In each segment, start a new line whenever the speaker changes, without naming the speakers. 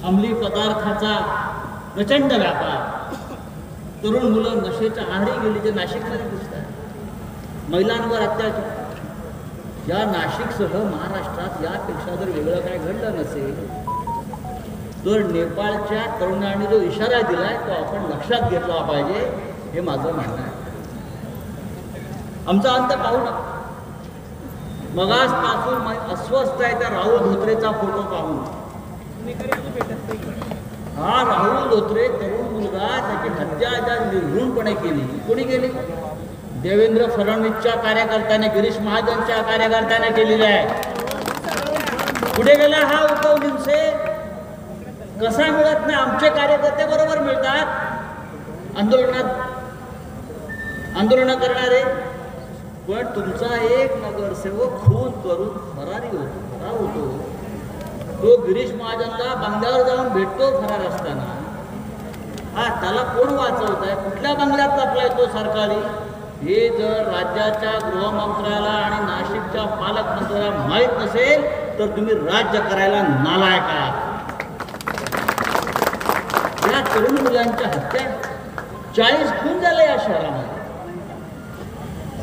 अंमली पदार्थाचा प्रचंड व्यापार, तरुण मुलं नशेच्या आहारी गेली जे नाशिकमध्ये दिसतात, महिलांवर अत्याचार, या नाशिकसह महाराष्ट्रात यापेक्षा जर वेगळं काय घडलं नसेल तर नेपाळच्या तरुणांनी जो इशारा दिलाय तो आपण लक्षात घेतला पाहिजे, हे माझं म्हणणं आहे. आमचा अंत पाहू नका. मगासपासून अस्वस्थ आहे त्या राहुल धोत्रेचा फोटो पाहून. हा राहुल धोत्रे तरुण मुलगा, त्याची हत्या ज्या निर्घृणपणे केली, कोणी केली? देवेंद्र फडणवीसच्या कार्यकर्त्याने, गिरीश महाजनच्या कार्यकर्त्याने केलेली आहे. कुठे गेला हा उद्धव निमसे? कसा मिळत नाही? आमचे कार्यकर्ते बरोबर मिळतात आंदोलन करणारे, पण तुमचा एक नगरसेवक खून करून फरार होतो. तो गिरीश महाजनला बंगल्यावर जाऊन भेटतो फरार असताना. हा त्याला कोण वाचवत आहे? कुठल्या बंगल्यात लपलाय तो सरकारी? हे जर राज्याच्या गृहमंत्र्याला आणि नाशिकच्या पालकमंत्र्याला माहीत नसेल तर तुम्ही राज्य करायला नालायक आहात. या तरुण मुलांच्या हत्या 40 खून झाले या शहरामध्ये.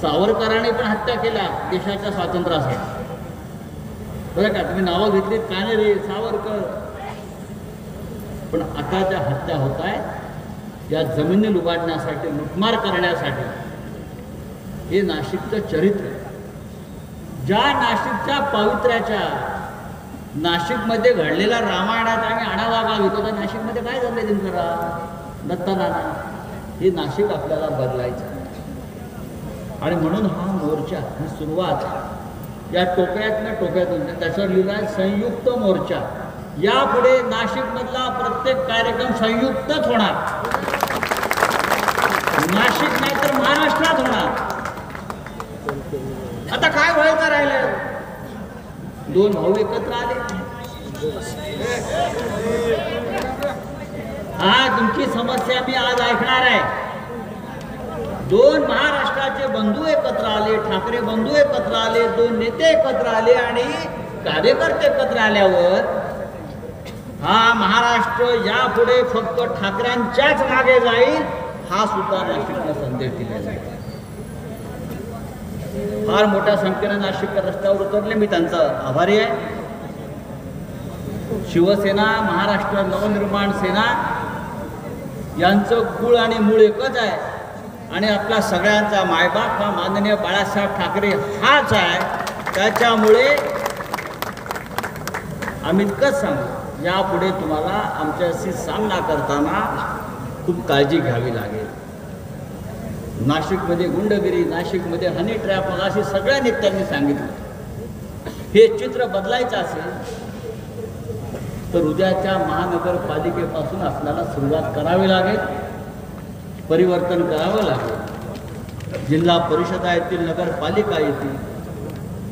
सावरकरांनी पण हत्या केल्या देशाच्या स्वातंत्र्यासाठी, बरं का? तुम्ही नावं घेतलीत कानेरे, सावरकर, पण आता त्या हत्या होत आहेत या जमिनी लुबाडण्यासाठी, लुटमार करण्यासाठी. हे नाशिकचं चरित्र, ज्या नाशिकच्या पावित्र्याच्या, नाशिकमध्ये घडलेला रामायणात आम्ही आढावा घ्यावा, तर नाशिकमध्ये काय झालं दिनकरा, दत्तानाना? हे नाशिक आपल्याला बदलायचं. आणि म्हणून हा मोर्चा, ही सुरुवात या टोप्यातून त्याच्यावर लिहिलं आहे संयुक्त मोर्चा. यापुढे नाशिकमधला प्रत्येक कार्यक्रम संयुक्तच होणार. नाशिक नाही तर महाराष्ट्रात होणार. आता काय व्हायचं राहिलं? दोन भाऊ एकत्र आले. हा तुमची समस्या मी आज ऐकणार आहे. दोन महाराष्ट्राचे बंधू एकत्र आले, ठाकरे बंधू एकत्र आले, दोन नेते एकत्र आले आणि कार्यकर्ते एकत्र आल्यावर हा महाराष्ट्र यापुढे फक्त ठाकऱ्यांच्याच मागे जाईल, हा सुद्धा नाशिकला संदेश दिला जाईल. फार मोठ्या संख्येने नाशिक रस्त्यावर उतरले, मी त्यांचा आभारी आहे. शिवसेना, महाराष्ट्र नवनिर्माण सेना यांचं कुळ आणि मूळ एकच आहे आणि आपला सगळ्यांचा मायबाप हा माननीय बाळासाहेब ठाकरे हाच आहे. त्याच्यामुळे आम्ही इतकंच सांगू, यापुढे तुम्हाला आमच्याशी सामना करताना खूप काळजी घ्यावी लागेल. नाशिकमध्ये गुंडगिरी, नाशिकमध्ये हनी ट्रॅप, अशी सगळ्या नेत्यांनी सांगितलं. हे चित्र बदलायचं असेल तर उद्याच्या महानगरपालिकेपासून आपल्याला सुरुवात करावी लागेल, परिवर्तन करावं लागेल. जिल्हा परिषदा येतील, नगरपालिका येतील.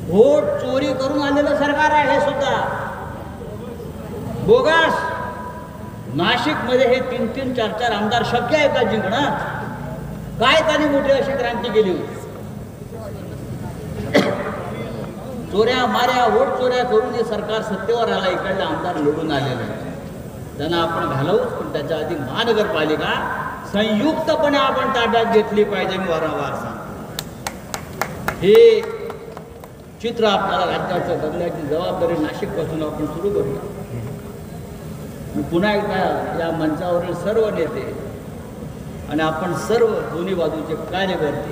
व्होट चोरी करून आलेलं सरकार आहे हे सुद्धा बोगस. नाशिकमध्ये हे 3-3, 4-4 आमदार शक्य आहे का जिंकणं? काय त्यांनी मोठी अशी क्रांती केली होती? चोऱ्या माऱ्या, वोट चोऱ्या करून हे सरकार सत्तेवर आला. इकडले आमदार निवडून आलेले आहेत, त्यांना आपण घालवूच. पण त्याच्या आधी महानगरपालिका संयुक्तपणे आपण ताब्यात घेतली पाहिजे. मी वारंवार सांगतो, हे चित्र आपल्याला राज्याचं बदलण्याची जबाबदारी नाशिकपासून आपण सुरू करूया. मी पुन्हा एकदा या मंचावरील सर्व नेते आणि आपण सर्व दोन्ही बाजूचे कार्यकर्ते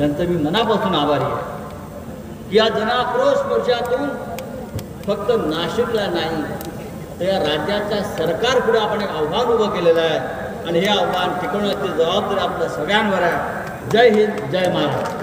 यांचं मी मनापासून आभारी आहे की या जनाक्रोश मोर्चातून फक्त नाशिकला नाही तर या राज्याच्या सरकारपुढे आपण एक आव्हान उभं केलेलं आहे आणि हे आव्हान टिकवण्याची जबाबदारी आपल्या सगळ्यांवर आहे. जय हिंद, जय महाराष्ट्र.